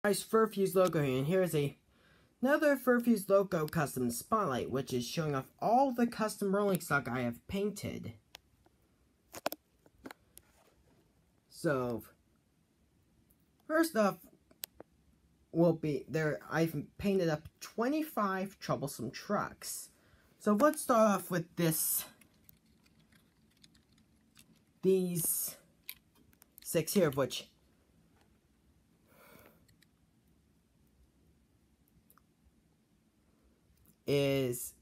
Nice Furfuse logo here, and here's another Furfuse logo custom spotlight, which is showing off all the custom rolling stock I have painted. So, first off, will be there. I've painted up 25 troublesome trucks. So let's start off with these 6 here, which is,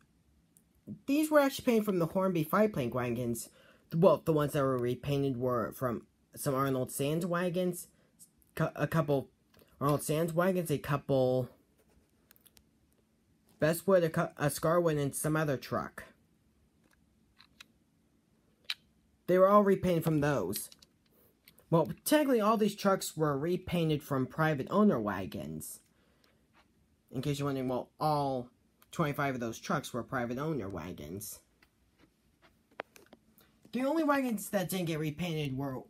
these were actually painted from the Hornby 5-plank wagons. Well, the ones that were repainted were from some Arnold Sands wagons, a couple Arnold Sands wagons, a couple Bestwood, a Scarwood, and some other truck. They were all repainted from those. Well, technically all these trucks were repainted from private owner wagons. In case you're wondering, well, all 25 of those trucks were private owner wagons. The only wagons that didn't get repainted were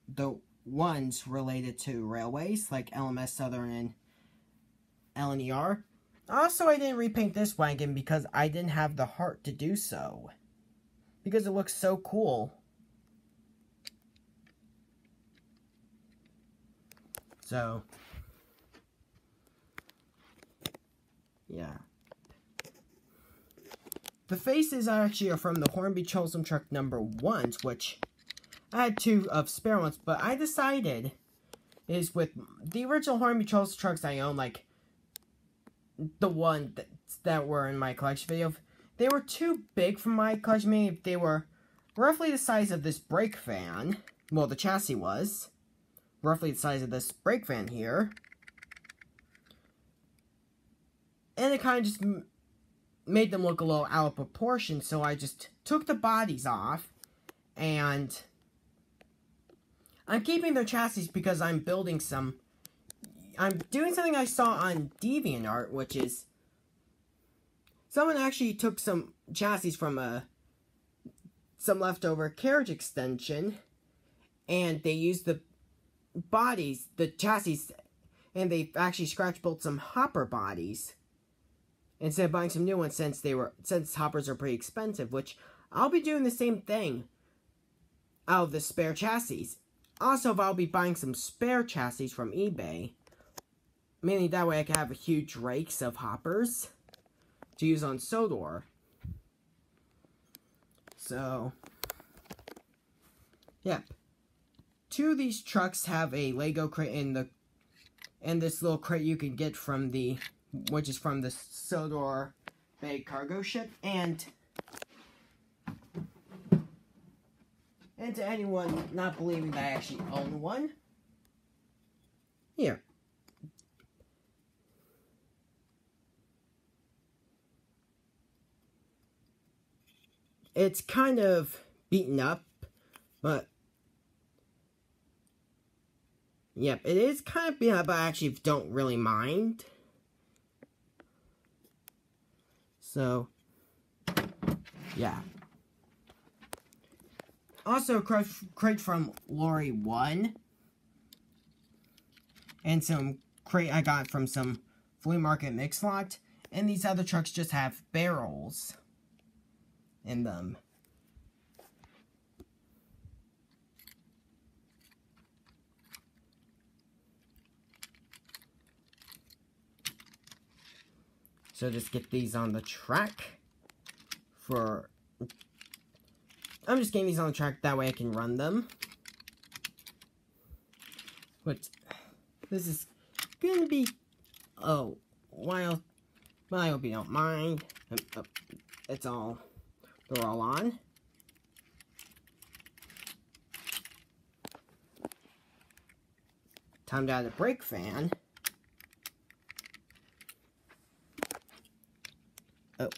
the ones related to railways, like LMS Southern and LNER. Also, I didn't repaint this wagon because I didn't have the heart to do so. Because it looks so cool. So, yeah. The faces actually are from the Hornby Chosen Truck number 1s, which I had 2 of spare ones, but I decided is with the original Hornby Chosen trucks I own, like the one that were in my collection video, they were too big for my collection. Meaning they were roughly the size of this brake van. Well, the chassis was roughly the size of this brake van here, and it kind of just made them look a little out of proportion. So I just took the bodies off, and I'm keeping their chassis because I'm building some. I'm doing something I saw on DeviantArt, which is someone actually took some chassis from some leftover carriage extension, and they used the bodies, the chassis, and they actually scratch built some hopper bodies instead of buying some new ones, since hoppers are pretty expensive. Which I'll be doing the same thing out of the spare chassis. Also, if I'll be buying some spare chassis from eBay, mainly that way I can have a huge rakes of hoppers to use on Sodor. So, yep. 2 of these trucks have a Lego crate and this little crate you can get from which is from the Sodor Bay cargo ship, and to anyone not believing that I actually own one, here. It's kind of beaten up, but yep, it is kind of beaten up, but I actually don't really mind. So, yeah. Also, a crate from Lorry 1. And some crate I got from some flea market mix lot. And these other trucks just have barrels in them. So just get these on the track I'm just getting these on the track, that way I can run them. But this is gonna be a while, but I hope you don't mind. They're all on. Time to add a brake fan. Oh.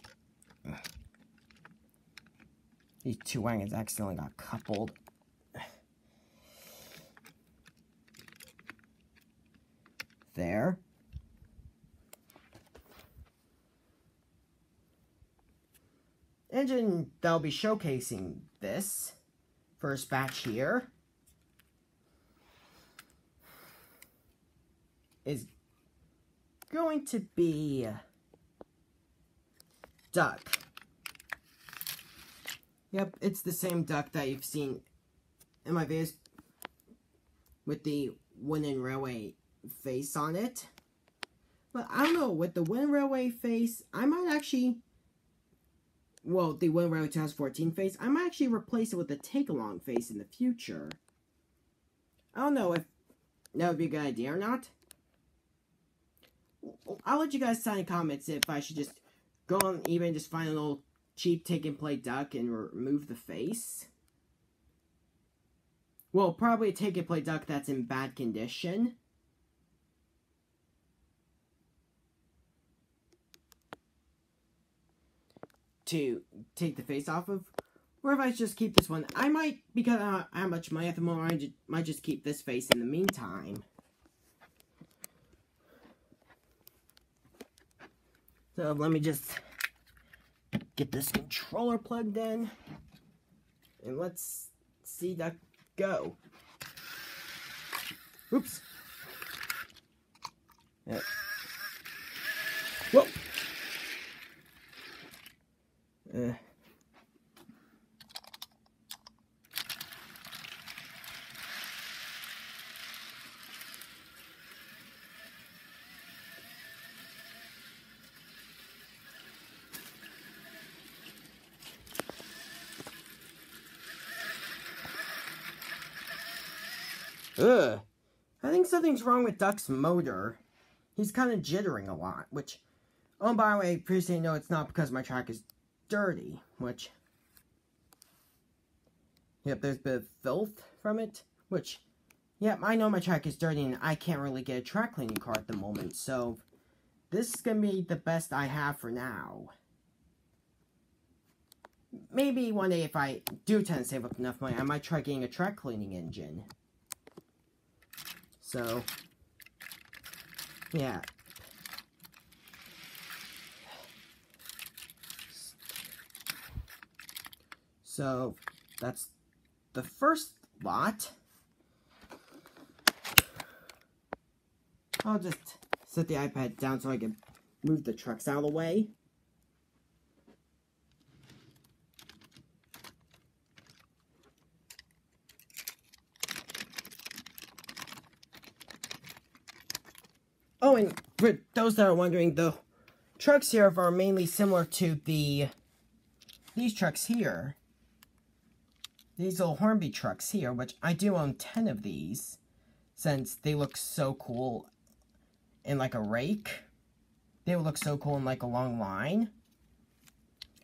These 2 wagons accidentally got coupled. There. Engine that'll be showcasing this first batch here is going to be duck. Yep, it's the same duck that you've seen in my videos with the wooden railway face on it. But I don't know, with the wooden railway face, I might actually, well, the wooden railway 2014 face, I might actually replace it with a take-along face in the future. I don't know if that would be a good idea or not. I'll let you guys sign in comments if I should just go on eBay and just find a little cheap take-and-play duck and remove the face. Well, probably a take-and-play duck that's in bad condition. To take the face off of. Or if I just keep this one, I might, because I don't have how much money at the moment, I might just keep this face in the meantime. So let me just get this controller plugged in. And let's see that go. Oops. Yeah. Whoa. Ugh. I think something's wrong with Duck's motor. He's kind of jittering a lot, which, oh, by the way, please say no, it's not because my track is dirty, which, yep, there's a bit of filth from it, which, yep, I know my track is dirty and I can't really get a track cleaning car at the moment, so this is going to be the best I have for now. Maybe one day if I do tend to save up enough money, I might try getting a track cleaning engine. So, yeah. So, that's the first lot. I'll just set the iPad down so I can move the trucks out of the way. Oh, and for those that are wondering, the trucks here are mainly similar to these trucks here. These little Hornby trucks here, which I do own 10 of these, since they look so cool in like a rake. They would look so cool in like a long line.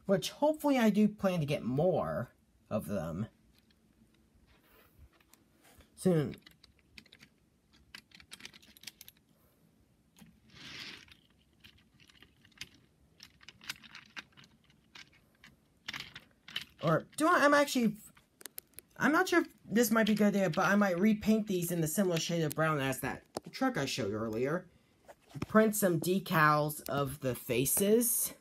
Which hopefully I do plan to get more of them soon. Or, I'm not sure if this might be a good idea, but I might repaint these in the similar shade of brown as that truck I showed earlier. Print some decals of the faces.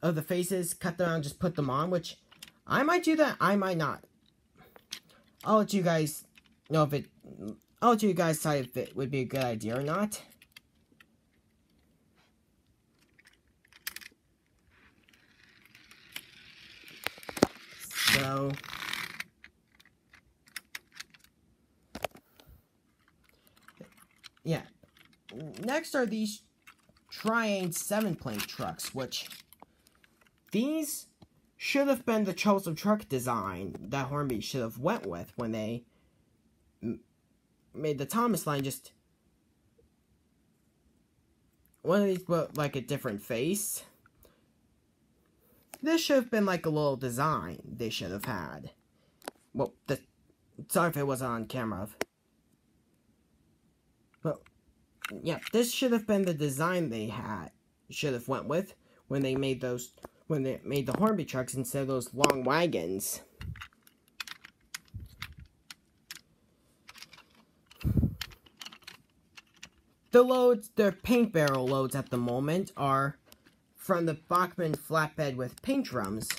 Cut them out and just put them on, which I might do that, I might not. I'll let you guys know if I'll let you guys decide if it would be a good idea or not. So, yeah. Next are these Triane 7-plane trucks, which these should have been the choice of truck design that Hornby should have went with when they made the Thomas line. Just one of these but like a different face. This should have been like a little design they should have had. Well, sorry if it wasn't on camera. Well, yeah, this should have been the design they should have went with when they made the Hornby trucks instead of those long wagons. The paint barrel loads at the moment are from the Bachmann flatbed with paint drums,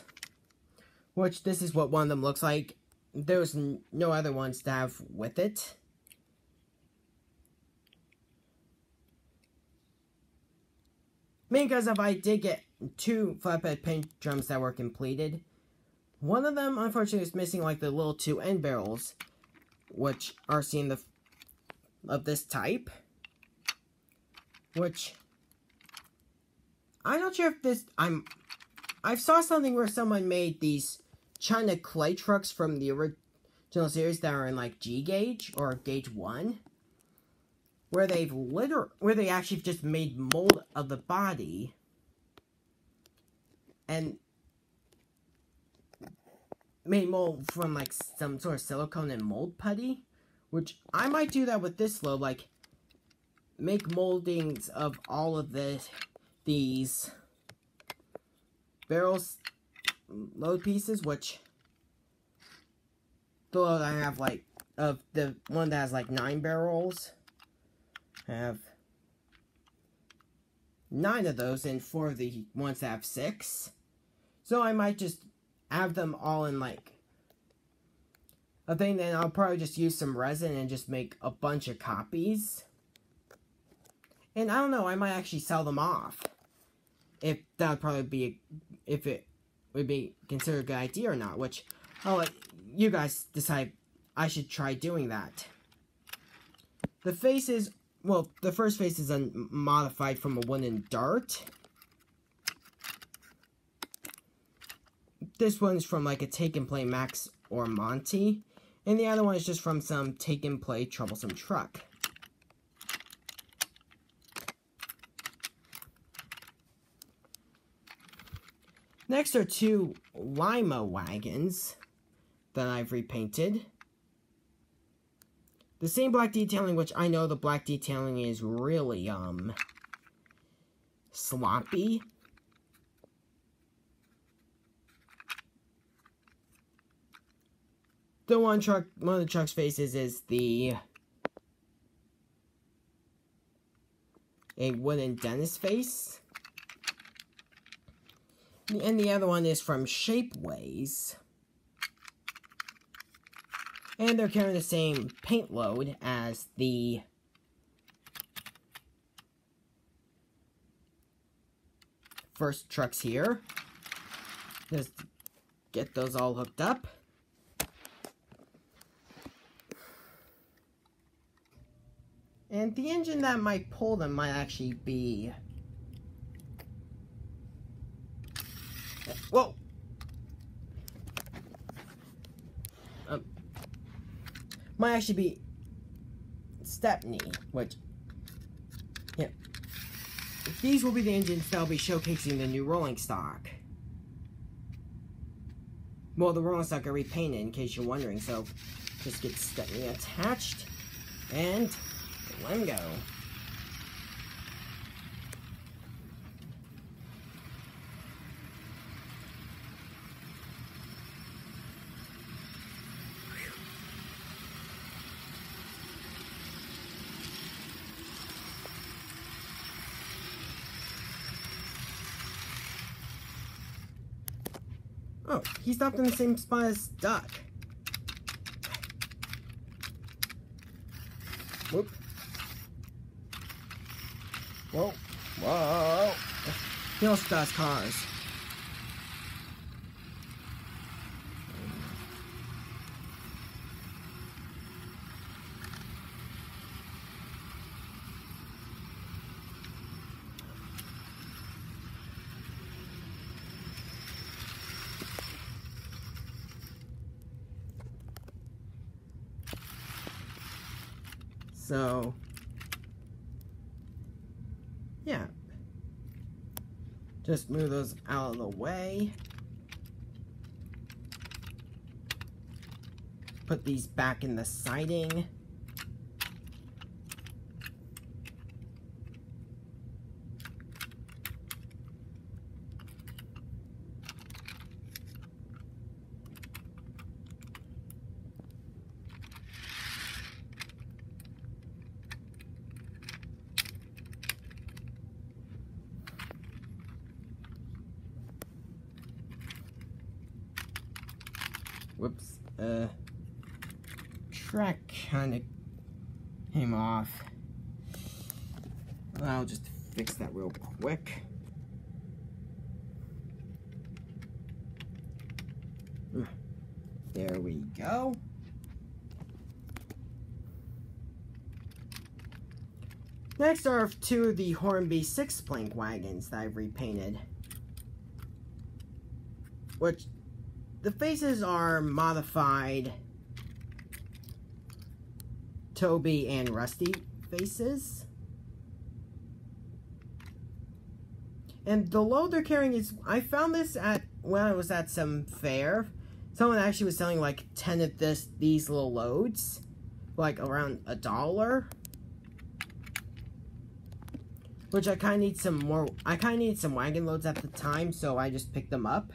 which this is what one of them looks like. There's no other ones to have with it. Which this is what one of them looks like. There's no other ones to have with it. Which this is what one of them looks like. There's no other ones to have with it. Which this is what one of them looks like. There's no other ones to have with it. Which this is what one of them looks like. There's no other ones to have with it. Mainly because if I did get 2 flatbed paint drums that were completed, one of them unfortunately is missing like the little 2 end barrels, which are seen of this type. Which I'm not sure if this I saw something where someone made these China clay trucks from the original series that are in like G gauge or gauge 1, where they actually just made mold of the body and made mold from like some sort of silicone and mold putty, which I might do that with this load, like make moldings of all of these barrels load pieces, which the load I have, like, of the one that has like 9 barrels, I have 9 of those, and 4 of the ones that have 6. So I might just have them all in like a thing, then I'll probably just use some resin and just make a bunch of copies. And I don't know, I might actually sell them off. If that would probably be, if it would be considered a good idea or not, which I'll let you guys decide. I should try doing that. The faces, well, the first face is modified from a wooden dart. This one's from like a Take and Play Max or Monty. And the other one is just from some Take and Play Troublesome Truck. Next are 2 Lima wagons that I've repainted. The same black detailing, which I know the black detailing is really, sloppy. One of the truck's faces is a wooden dentist face. And the other one is from Shapeways. And they're carrying the same paint load as the first trucks here. Just get those all hooked up. And the engine that might pull them might actually be... Whoa! Might actually be Stepney, which... Yeah. These will be the engines that will be showcasing the new rolling stock. Well, the rolling stock are repainted, in case you're wondering, so just get Stepney attached, and let him go. Oh, he stopped in the same spot as Duck. Whoop. Whoa. Whoa. He also does cars. So, yeah, just move those out of the way. Put these back in the siding. Whoops, track kind of came off. I'll just fix that real quick. There we go. Next are two of the Hornby 6-plank wagons that I've repainted. Which, the faces are modified Toby and Rusty faces. And the load they're carrying is, I found this at, when I was at some fair. Someone actually was selling like 10 of these little loads, like around $1. Which I kind of need some more, I kind of needed some wagon loads at the time, so I just picked them up.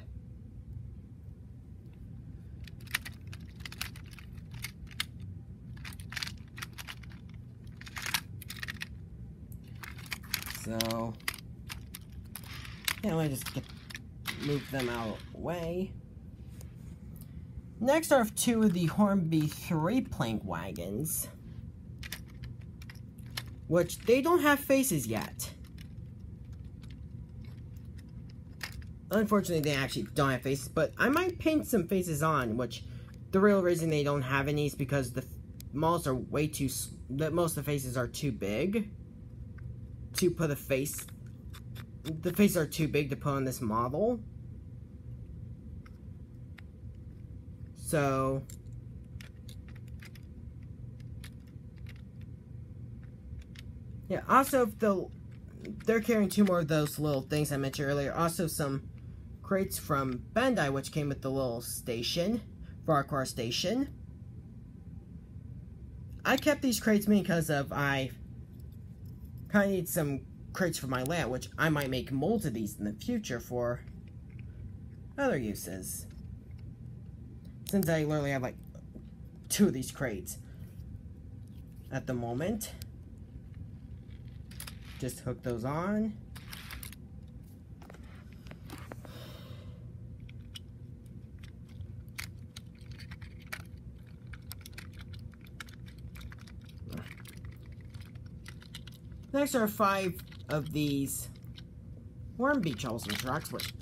So, yeah, let me just move them out of the way. Next are two of the Hornby 3-plank wagons, which they don't have faces yet. Unfortunately, they actually don't have faces, but I might paint some faces on, which the real reason they don't have any is because the models are way too, most of the faces are too big to put a face. The faces are too big to put on this model. So, yeah, also if they're carrying two more of those little things I mentioned earlier. Also some crates from Bandai, which came with the little station for our car station. I kept these crates because I kind of need some crates for my layout, which I might make molds of these in the future for other uses. Since I literally have like 2 of these crates at the moment. Just hook those on. Next are 5 of these Hornby Charleston trucks, which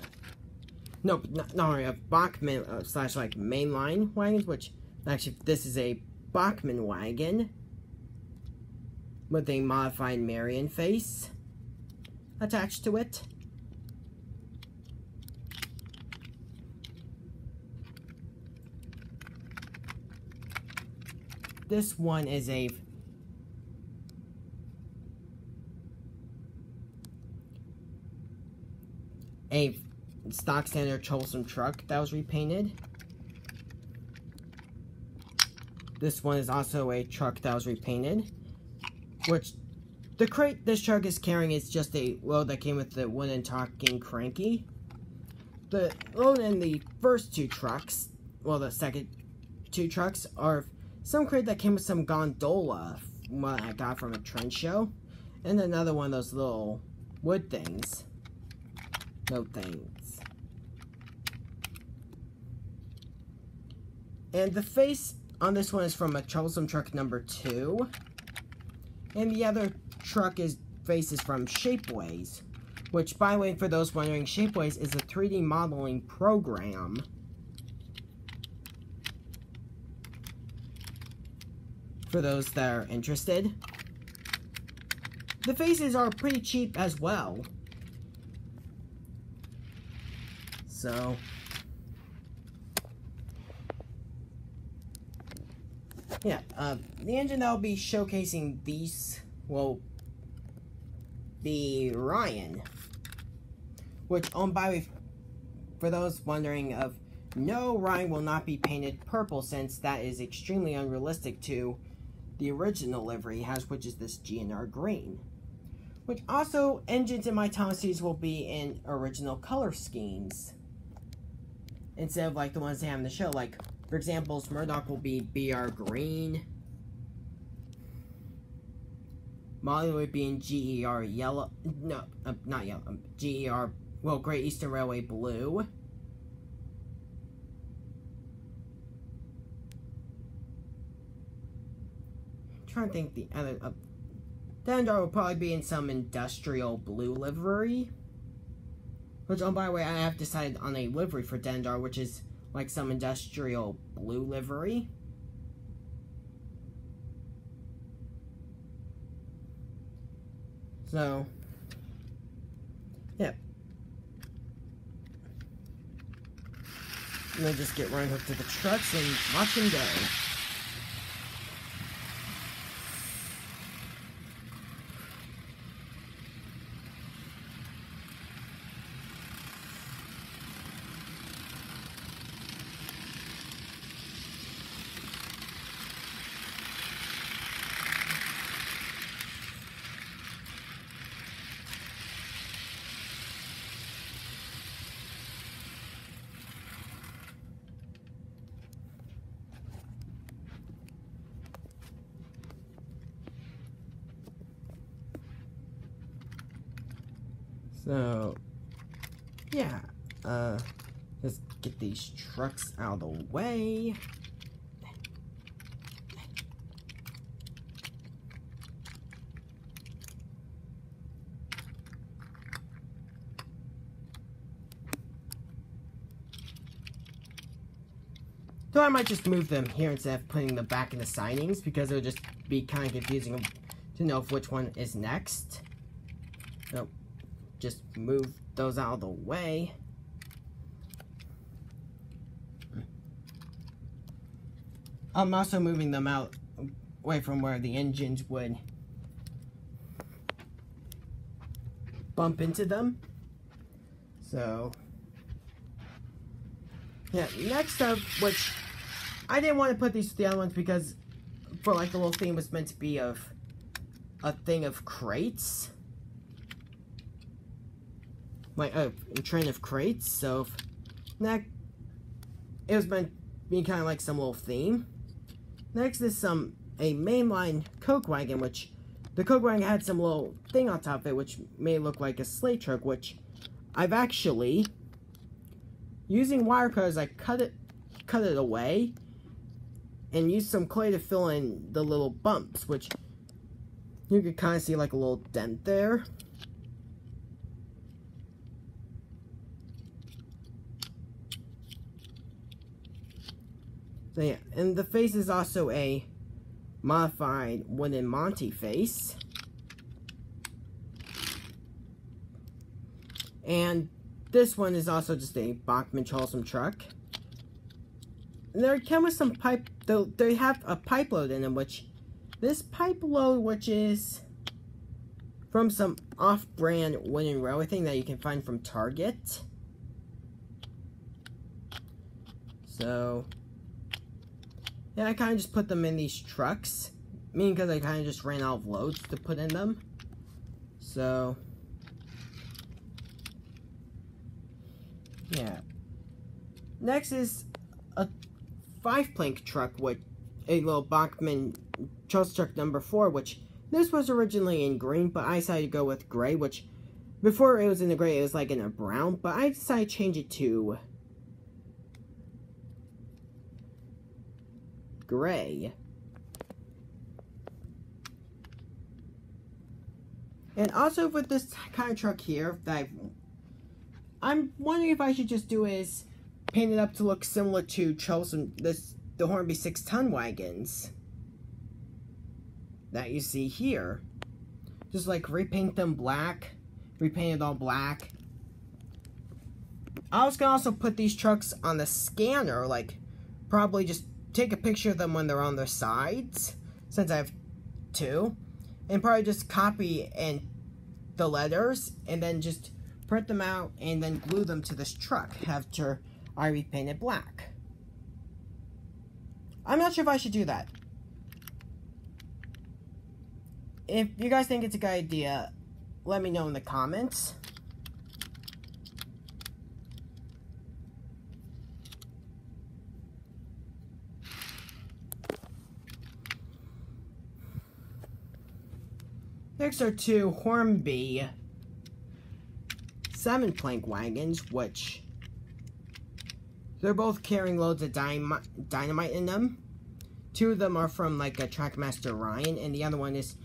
not only a Bachmann slash like mainline wagons, which actually this is a Bachmann wagon with a modified Marion face attached to it. This one is a stock standard Cholsum truck that was repainted. This one is also a truck that was repainted, which the crate this truck is carrying is just a load that came with the wooden talking cranky. The load in the first 2 trucks, well, the second 2 trucks, are some crate that came with some gondola, what I got from a trend show, and another one of those little wood things. No things. And the face on this one is from a Troublesome truck number 2. And the other truck face is from Shapeways. Which, by the way, for those wondering, Shapeways is a 3D modeling program. For those that are interested. The faces are pretty cheap as well. So, yeah, the engine that I'll be showcasing these will be Ryan, which, by the way, for those wondering no, Ryan will not be painted purple since that is extremely unrealistic to the original livery he has, which is this GNR green. Which also, engines in my Thomas series will be in original color schemes. Instead of like the ones they have in the show, like, for example, Murdoch will be BR green. Molly would be in GER yellow, no, not yellow, GER, well, Great Eastern Railway blue. I'm trying to think the other, Dendar will probably be in some industrial blue livery. Which, oh, by the way, I have decided on a livery for Dendar, which is like some industrial blue livery. So, yeah. And then just get right hooked to the trucks and watch them go. So, yeah, just get these trucks out of the way. So I might just move them here instead of putting them back in the sidings, because it would just be kind of confusing to know which one is next. So, just move those out of the way. I'm also moving them out away from where the engines would bump into them. So, yeah, next up, which I didn't want to put these to the other ones because for like the little theme was meant to be of a thing of crates. Like a train of crates, so next it was meant to be kind of like some little theme. Next is a mainline Coke wagon, which the Coke wagon had some little thing on top of it, which may look like a sleigh truck, which I've actually, using wire cutters, I cut it away and used some clay to fill in the little bumps, which you could kind of see like a little dent there. So yeah, and the face is also a modified wooden Monty face. And this one is also just a Bachmann Charleston truck. And they come with some pipe, though they have a pipe load in them, which this pipe load, which is from some off-brand wooden railway thing that you can find from Target. So yeah, I kind of just put them in these trucks. Meaning because I kind of just ran out of loads to put in them. So, yeah. Next is a 5-plank truck with a little Bachmann Charleston truck number 4, which this was originally in green, but I decided to go with gray, which before it was in the gray, it was like in a brown, but I decided to change it to gray. And also with this kind of truck here, that I'm wondering if I should just do is paint it up to look similar to Charleston, the Hornby 6-ton wagons that you see here. Just like repaint them black, repaint it all black. I was gonna also put these trucks on the scanner, like probably just take a picture of them when they're on their sides, since I have 2, and probably just copy and the letters, and then just print them out, and then glue them to this truck after I repaint it black. I'm not sure if I should do that. If you guys think it's a good idea, let me know in the comments. Next are 2 Hornby 7-plank wagons, which they're both carrying loads of dynamite in them. 2 of them are from like a Trackmaster Ryan, and the other one is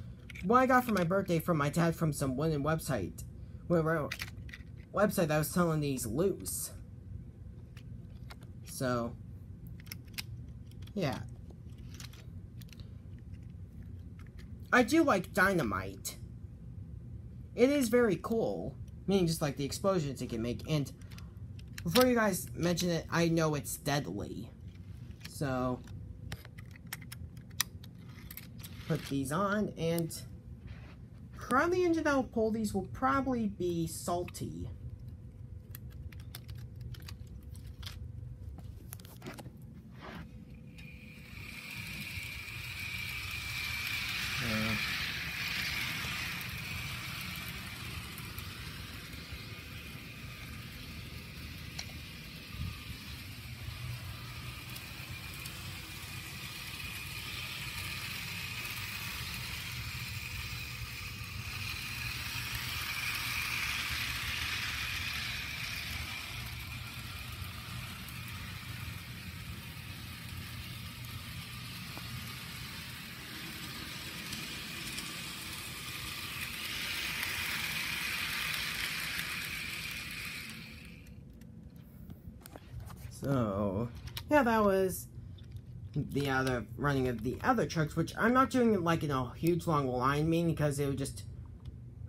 what I got for my birthday from my dad from some wooden website. Website that was selling these loose. So, yeah. I do like dynamite. It is very cool. Meaning just like the explosions it can make. And before you guys mention it, I know it's deadly. So, put these on, and probably the engine that will pull these will probably be salty. So, yeah, that was the other running of the other trucks, which I'm not doing it like in a huge long line, meaning because it would just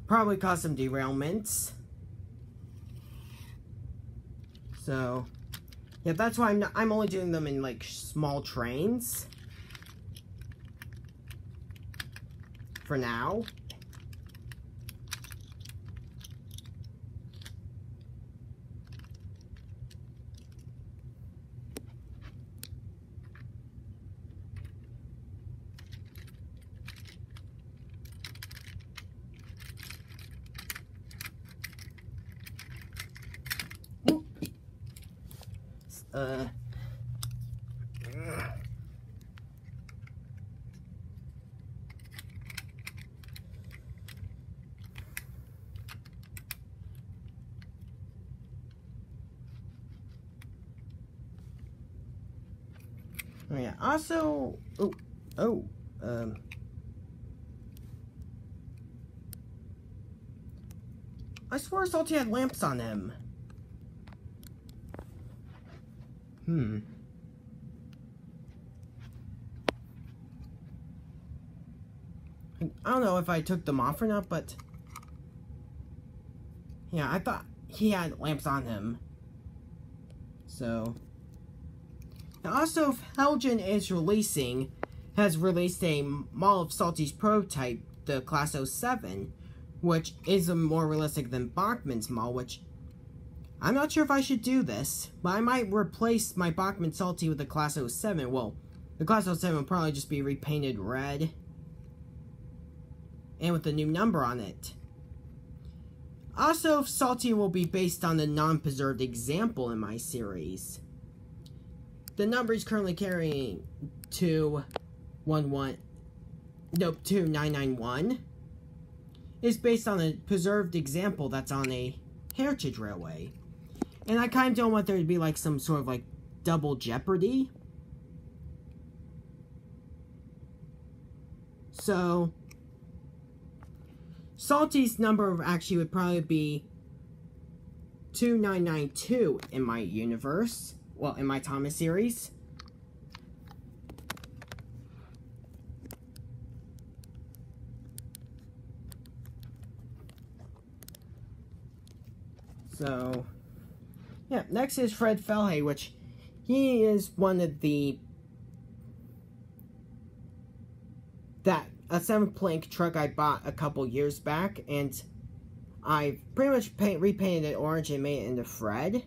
probably cause some derailments. So, yeah, that's why I'm only doing them in like small trains for now. Oh yeah, also, I swear Salty had lamps on him. I don't know if I took them off or not, but yeah, I thought he had lamps on him. So, now also, Helgen has released a model of Salty's prototype, the Class 07, which is more realistic than Bachmann's model, which I'm not sure if I should do this, but I might replace my Bachmann Salty with the Class 07. Well, the Class 07 will probably just be repainted red and with a new number on it. Also, Salty will be based on the non-preserved example in my series. The number is currently carrying 2991 is based on a preserved example that's on a heritage railway. And I kind of don't want there to be like some sort of like double jeopardy. So, Salty's number actually would probably be 2992 in my universe. Well, in my Thomas series. So, yeah, next is Fred Felhay, which he is one of a 7th plank truck I bought a couple years back, and I pretty much repainted it orange and made it into Fred.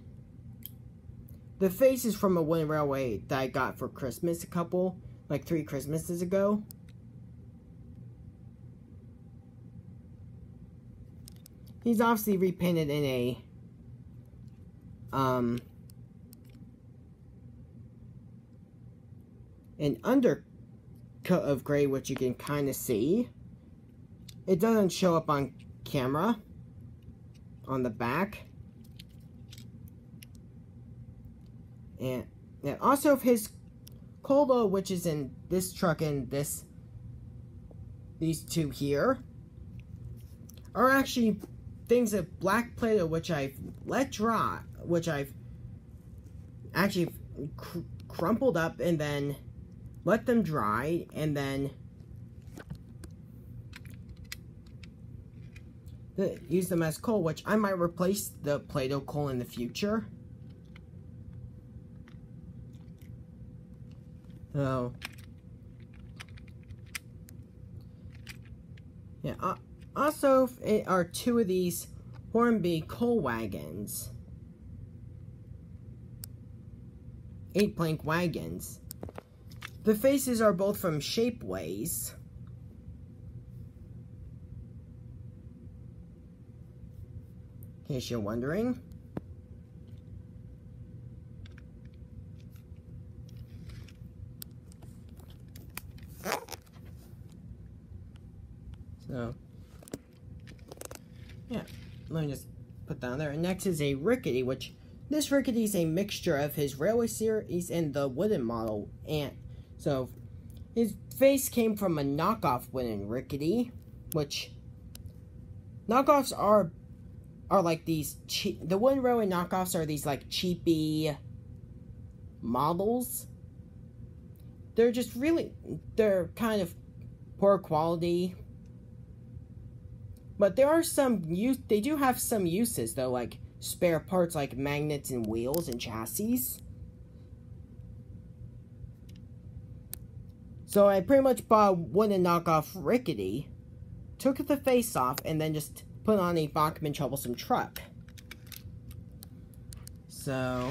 The face is from a wooden railway that I got for Christmas like 3 Christmases ago. He's obviously repainted in an undercoat of gray, which you can kind of see. It doesn't show up on camera on the back. And also his Colo, which is in this truck and these two here, are actually things of black Play-Doh which I've let dry, which I've actually crumpled up and then let them dry, and then use them as coal, which I might replace the Play-Doh coal in the future. So, yeah, also it are 2 of these Hornby coal wagons. 8-plank wagons. The faces are both from Shapeways. In case you're wondering. So, yeah, let me just put that on there. And next is a Rickety, which this Rickety is a mixture of his Railway series and the wooden model. And so, his face came from a knockoff wooden Rickety, which knockoffs are like these cheap. The wooden railway knockoffs are these like cheapy models. They're just really, they're kind of poor quality. But there are some they do have some uses though, like spare parts like magnets and wheels and chassis. So I pretty much bought a wooden knockoff Rickety, took the face off, and then just put on a Bachmann troublesome truck. So,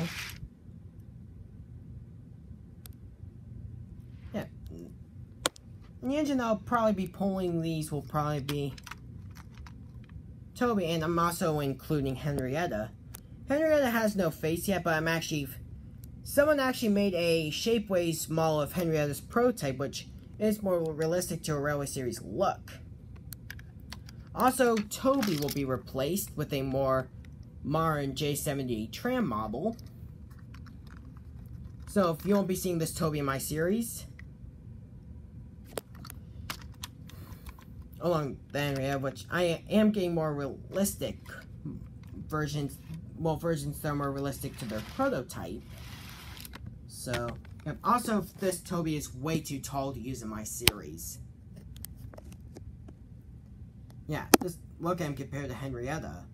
yeah. The engine I'll probably be pulling these will probably be Toby, and I'm also including Henrietta. Henrietta has no face yet, but someone actually made a Shapeways model of Henrietta's prototype, which is more realistic to a Railway Series look. Also, Toby will be replaced with a more modern J70 tram model. So if you won't be seeing this Toby in my series, along the area, which I am getting more realistic versions, well, versions that are more realistic to their prototype. So, also, this Toby is way too tall to use in my series. Yeah, just look at him compared to Henrietta.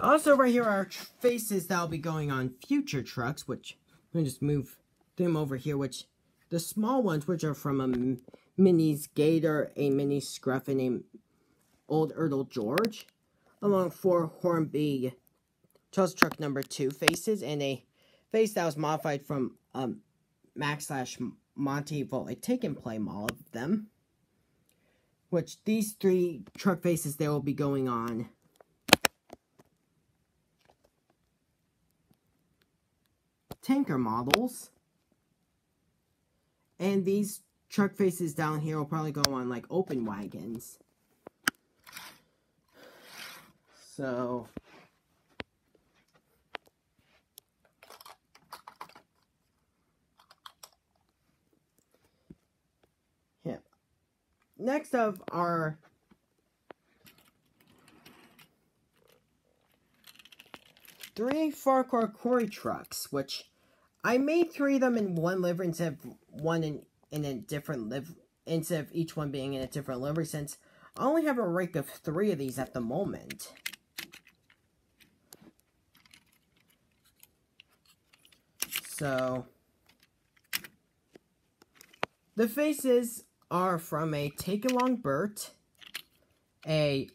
Also, right here are faces that will be going on future trucks, which, let me just move them over here, which, the small ones, which are from a Mini's Gator, a Mini Scruff, and a Old Erdl George, along 4 Hornby Charles Truck number 2 faces, and a face that was modified from Max/Monty Volt, a take-and-play model of them, which these 3 truck faces, they will be going on tanker models, and these truck faces down here will probably go on like open wagons. So, yeah. Next up are three Farquhar quarry trucks, which I made 3 of them in one livery instead of one in a different livery, instead of each one being in a different livery, since I only have a rake of 3 of these at the moment. So, The faces are from a Take-Along Bert, a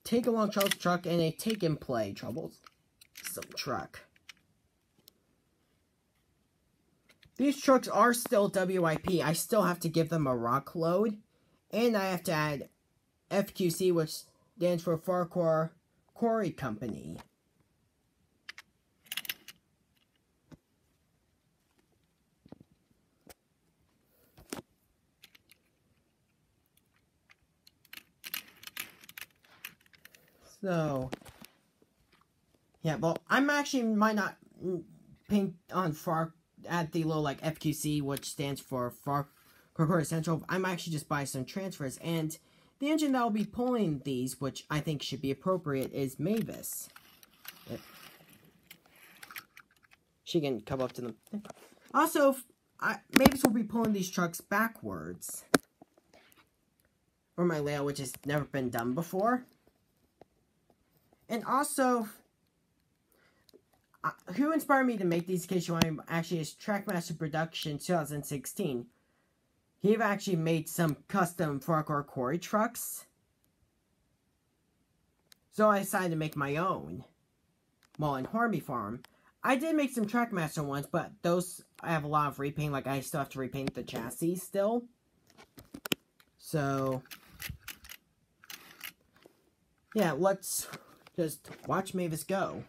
Take-Along Troubles truck, and a Take-and-Play Troubles truck. These trucks are still WIP. I still have to give them a rock load, and I have to add FQC, which stands for Farquhar Quarry Company. So, yeah, well, I'm actually might not paint on at the little, like, FQC, which stands for Farquhar Central. I'm actually just buying some transfers, and the engine that will be pulling these, which I think should be appropriate, is Mavis. She can come up to them. Also, Mavis will be pulling these trucks backwards for my layout, which has never been done before. And also, who inspired me to make these in case you want, actually is Trackmaster Production 2016. He actually made some custom Farquhar Quarry trucks. So I decided to make my own. Well, in Harmy Farm. I did make some Trackmaster ones, but those I have a lot of repaint. Like, I still have to repaint the chassis still. So, yeah, let's just watch Mavis go.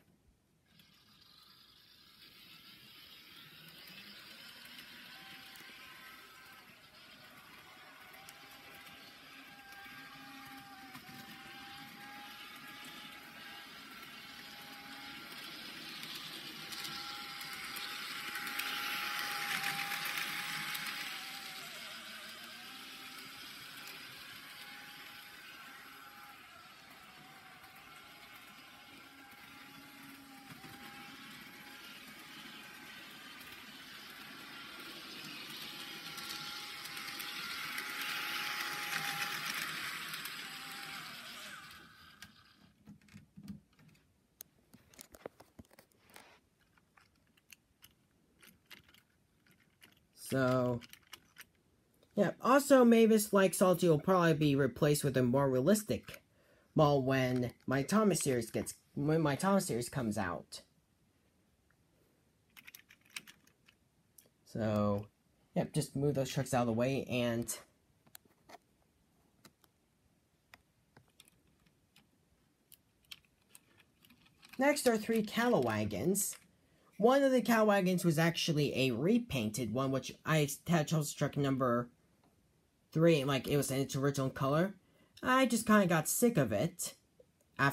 So, yeah. Also, Mavis, like Salty, will probably be replaced with a more realistic model when my Thomas series comes out. So, yeah, just move those trucks out of the way, and next are 3 cattle wagons. One of the cow wagons was actually a repainted one, which I had chose truck number 3, like it was in its original color. I just kind of got sick of it and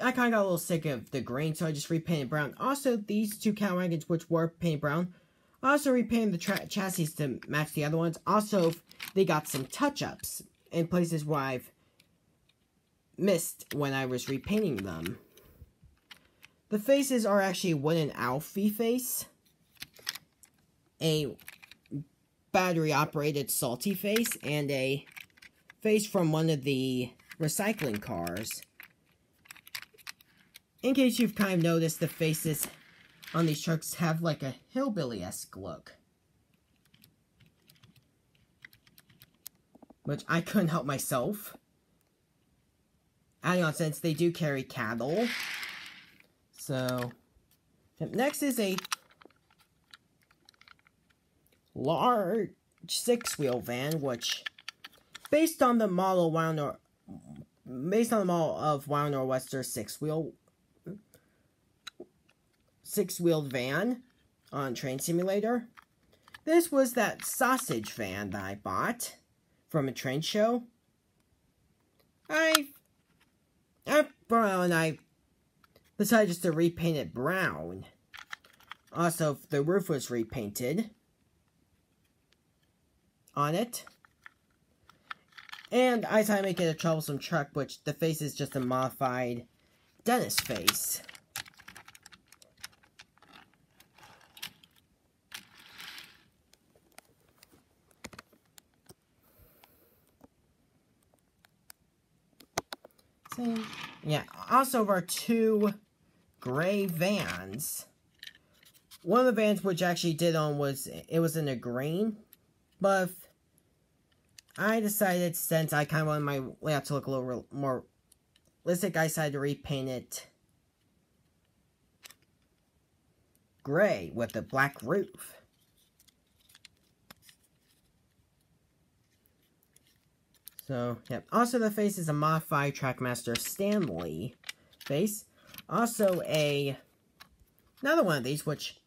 I kind of got a little sick of the green, so I just repainted brown. Also, these 2 cow wagons, which were painted brown, I also repainted the chassis to match the other ones. Also, they got some touch-ups in places where I've missed when I was repainting them. The faces are actually wooden Alfie face, a battery-operated Salty face, and a face from one of the recycling cars. In case you've kind of noticed, the faces on these trucks have like a hillbilly-esque look, which I couldn't help myself. Adding on, since they do carry cattle. So, next is a large 6-wheel van, which, based on the model of Wild Northwest's 6-wheeled van on Train Simulator. This was that sausage van that I bought from a train show. I decided just to repaint it brown. Also, the roof was repainted on it. And I decided to make it a troublesome truck, which the face is just a modified Dennis face. Yeah, also our 2 gray vans. one of the vans which actually did on was, it was in a green, but I decided, since I kind of wanted my layout to look a little more realistic, I decided to repaint it gray with a black roof. So, yep. Also, the face is a modified Trackmaster Stanley face. Also, another one of these, which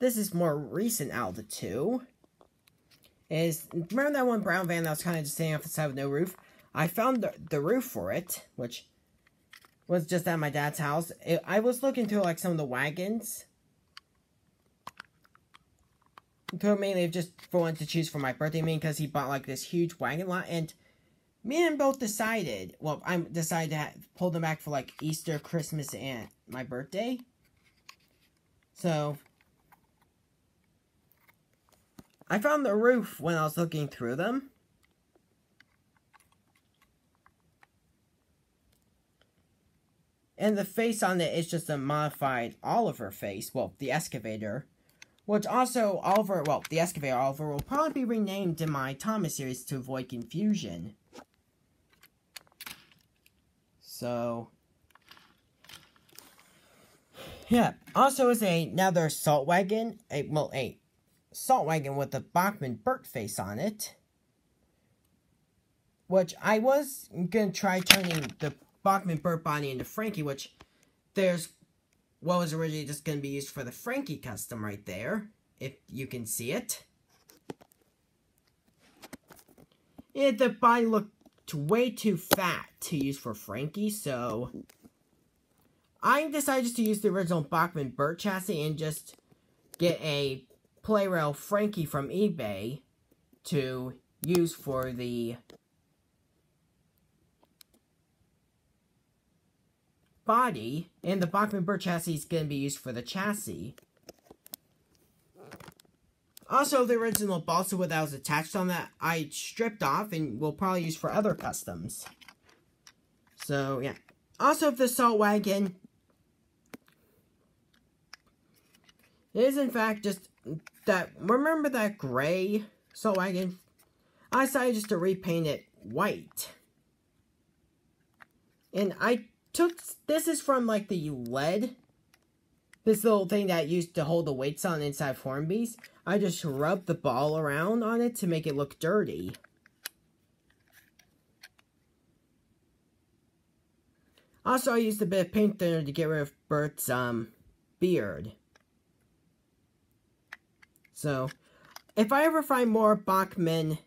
this is more recent out of the two, is, remember that one brown van that was kind of just sitting off the side with no roof? I found the roof for it, which was just at my dad's house. I was looking through, like, some of the wagons, mainly just for one to choose for my birthday, because he bought, like, this huge wagon lot, and me and him both decided, well, I decided to pull them back for, like, Easter, Christmas, and my birthday. So, I found the roof when I was looking through them. And the face on it is just a modified Oliver face, well, the excavator. Which also, the excavator Oliver will probably be renamed in my Thomas series to avoid confusion. So, yeah. Also is another salt wagon, a salt wagon with a Bachman Burt face on it. Which I was going to try turning the Bachman Burt body into Frankie, which there's what was originally just going to be used for the Frankie custom right there, if you can see it. The body looked way too fat to use for Frankie, so I decided just to use the original Bachman Burt chassis and just get a Playrail Frankie from eBay to use for the body, and the Bachman Burt chassis is going to be used for the chassis. Also, the original balsa wood that was attached on that, I stripped off and will probably use for other customs. So, yeah. Also, the salt wagon is, in fact, just that, remember that gray salt wagon? I decided just to repaint it white. And this is from, like, the lead. This little thing that used to hold the weights on inside Hornby's. I just rubbed the ball around on it to make it look dirty. Also, I used a bit of paint thinner to get rid of Bert's, beard. So, if I ever find more Bachman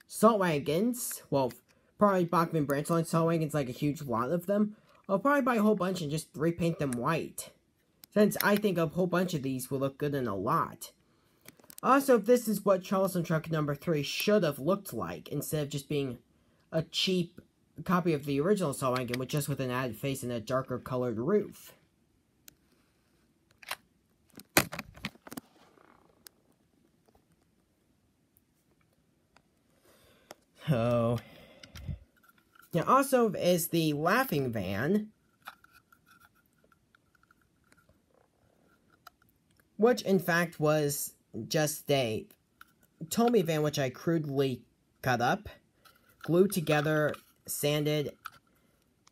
salt wagons, well, probably Bachman branch line salt wagons, like a huge lot of them, I'll probably buy a whole bunch and just repaint them white, since I think a whole bunch of these will look good in a lot. Also, this is what Charleston Truck number 3 should have looked like, instead of just being a cheap copy of the original salt wagon, with an added face and a darker colored roof. So, now also is the Laughing Van, which in fact was just a Tommy van which I crudely cut up, glued together, sanded,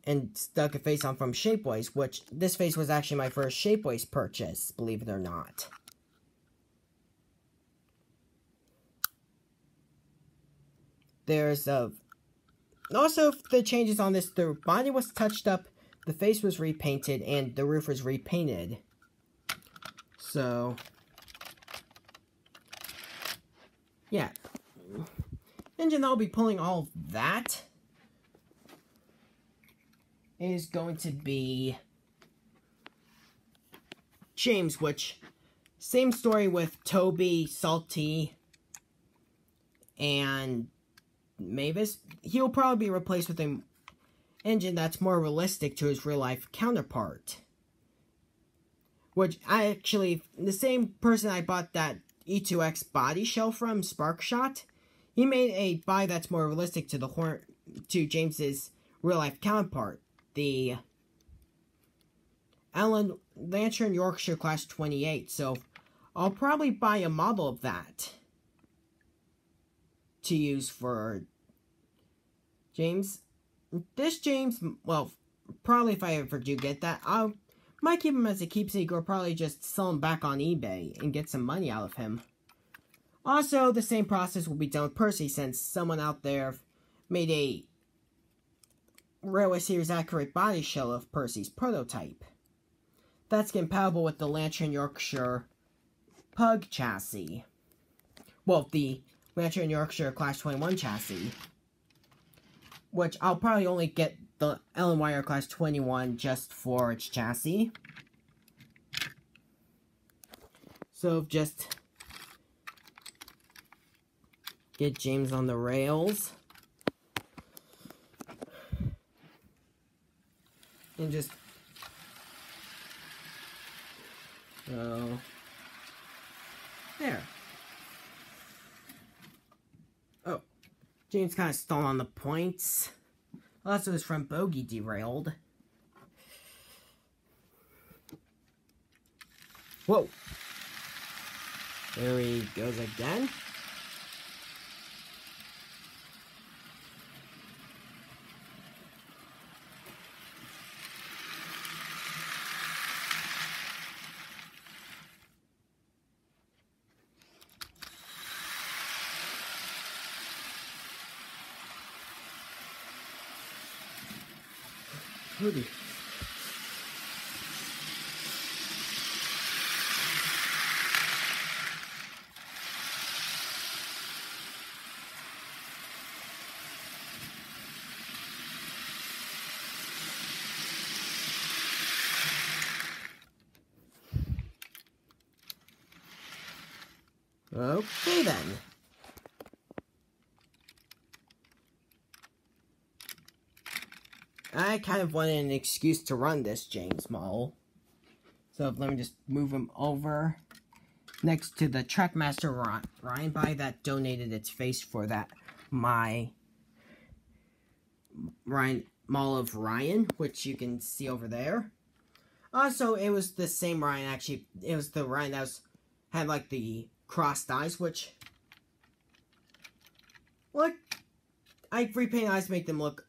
and stuck a face on from Shapeways, which this face was actually my first Shapeways purchase, believe it or not. There's also the changes on this, the body was touched up, the face was repainted, and the roof was repainted. So, yeah. Engine I'll be pulling all of that is going to be James, which, same story with Toby, Salty, and Mavis. He'll probably be replaced with an engine that's more realistic to his real-life counterpart. Which, the same person I bought that E2X body shell from, Sparkshot, he made a body that's more realistic to James's real-life counterpart, the Lantern Yorkshire Class 28, so I'll probably buy a model of that to use for James. This James, well, probably if I ever do get that, I might keep him as a keepsake or probably just sell him back on eBay and get some money out of him. Also, the same process will be done with Percy since someone out there made a Railway Series accurate body shell of Percy's prototype. That's compatible with the Lantern Yorkshire Pug chassis. Well, the Lantern Yorkshire Class 21 chassis. Which I'll probably only get the Ellen Wire Class 21 just for its chassis. So just get James on the rails. And just go there. Oh, James kind of stalled on the points. Also, his front bogey derailed. Whoa. There he goes again. Hoodie. Okay then. I kind of wanted an excuse to run this James model. So let me just move him over next to the Trackmaster Ryan Body that donated its face for that my Ryan model of Ryan, which you can see over there. Also, it was the same Ryan, actually. It was the Ryan that had like the crossed eyes, which look, I repaint eyes to make them look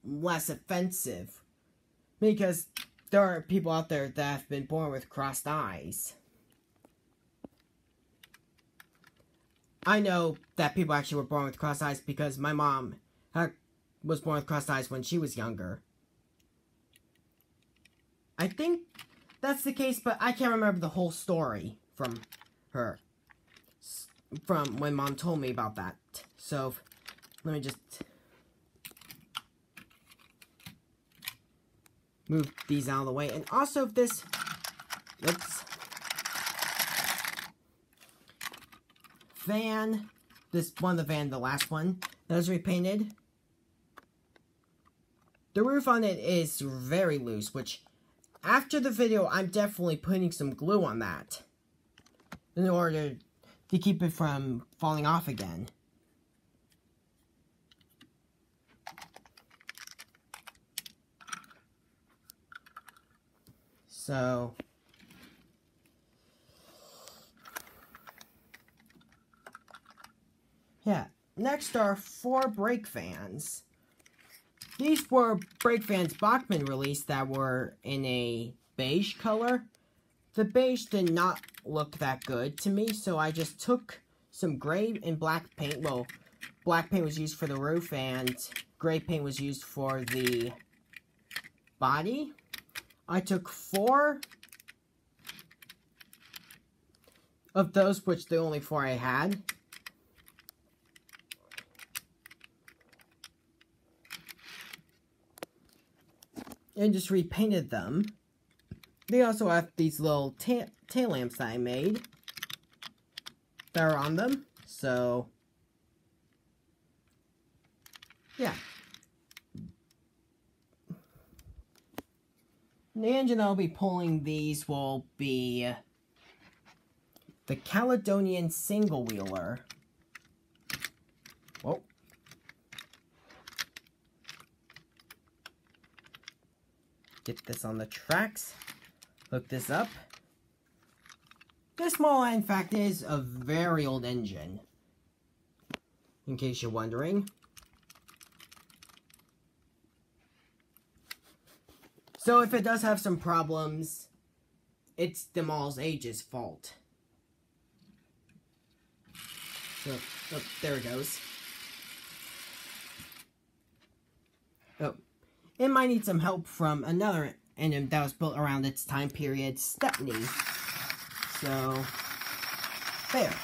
less offensive, because there are people out there that have been born with crossed eyes. I know that people actually were born with crossed eyes because my mom was born with crossed eyes when she was younger. I think that's the case, but I can't remember the whole story from her, from when Mom told me about that. So, let me just move these out of the way. And also this, van, this one of the van, the last one, that was repainted. The roof on it is very loose, which, after the video, I'm definitely putting some glue on that in order to keep it from falling off again. So, yeah. Next are 4 brake fans. These were brake fans Bachmann released that were in a beige color. The beige did not look that good to me, so I just took some gray and black paint. Well, black paint was used for the roof and gray paint was used for the body. I took 4 of those, which the only 4 I had. And just repainted them. They also have these little tail lamps that I made that are on them. So, yeah. The engine I'll be pulling these will be the Caledonian single wheeler. Whoa. get this on the tracks. Look this up. This model, in fact, is a very old engine. In case you're wondering. So if it does have some problems, it's the model's age's fault. So, oh, there it goes. Oh, it might need some help from another engine that was built around its time period, Stepney. So, there.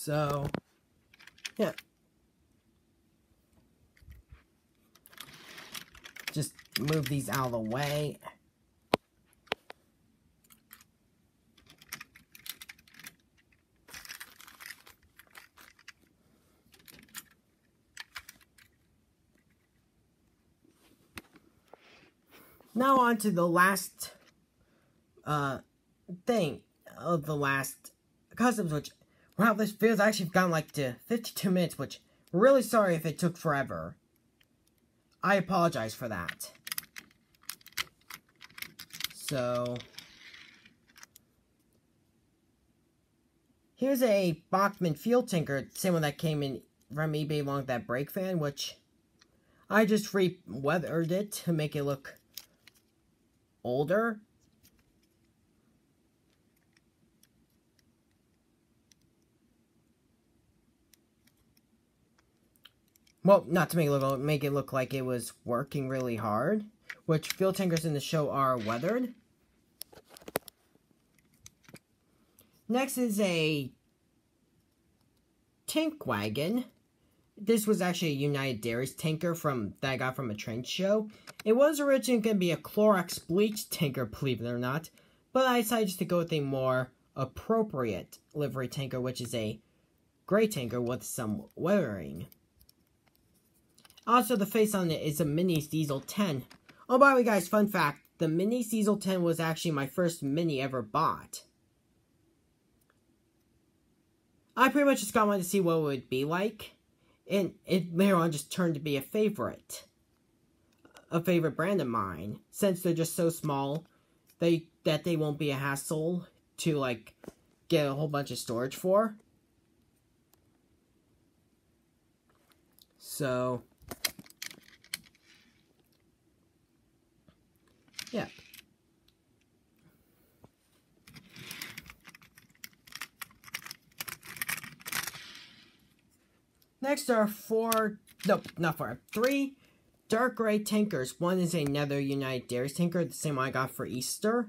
So, yeah. Just move these out of the way. Now on to the last thing of the last customs, which, wow, this video's actually gone like to 52 minutes, which, really sorry if it took forever. I apologize for that. So, here's a Bachmann Field Tinker, same one that came in from eBay along with that brake fan, which I just re-weathered it to make it look older. Well, not to make it look like it was working really hard, which field tankers in the show are weathered. Next is a tank wagon. This was actually a United Dairies tanker that I got from a train show. It was originally going to be a Clorox bleach tanker, believe it or not, but I decided just to go with a more appropriate livery tanker, which is a gray tanker with some weathering. Also, the face on it is a Mini Diesel 10. Oh, by the way, guys, fun fact, the Mini Diesel 10 was actually my first Mini ever bought. I pretty much just got one to see what it would be like, and it later on just turned to be a favorite brand of mine, since they're just so small that they won't be a hassle to, like, get a whole bunch of storage for. So, yeah. Next are three dark gray tankers. One is another United Dairies tanker, the same one I got for Easter.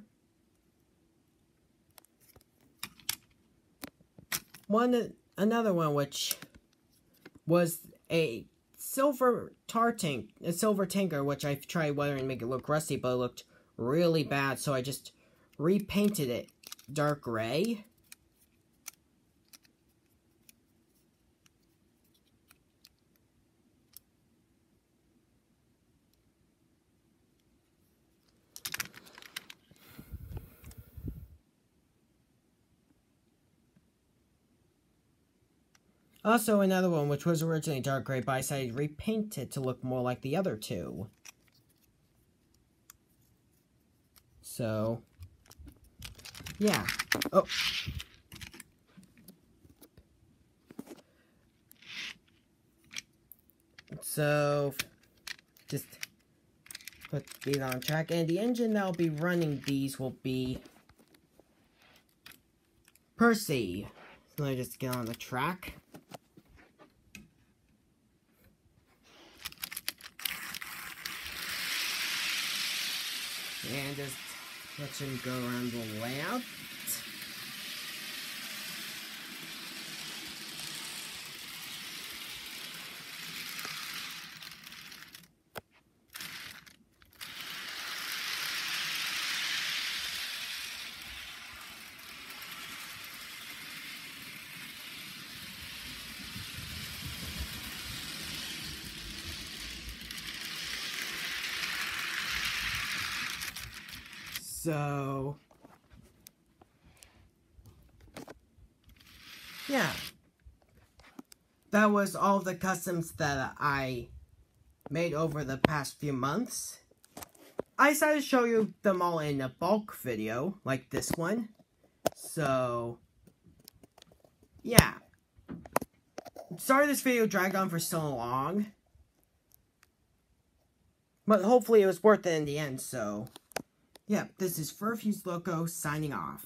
Another one which was a silver tanker, which I've tried weathering to make it look rusty, but it looked really bad, so I just repainted it dark gray. Also, another one, which was originally dark gray, but I decided to repaint it to look more like the other two. So, yeah. Oh. So, just put these on track, and the engine that will be running these will be Percy. So let me just get on the track. And just let him go around the layout. So, yeah, that was all the customs that I made over the past few months. I decided to show you them all in a bulk video, like this one. So, yeah. Sorry this video dragged on for so long. But hopefully it was worth it in the end, so... Yeah, this is Furfuse Loco signing off.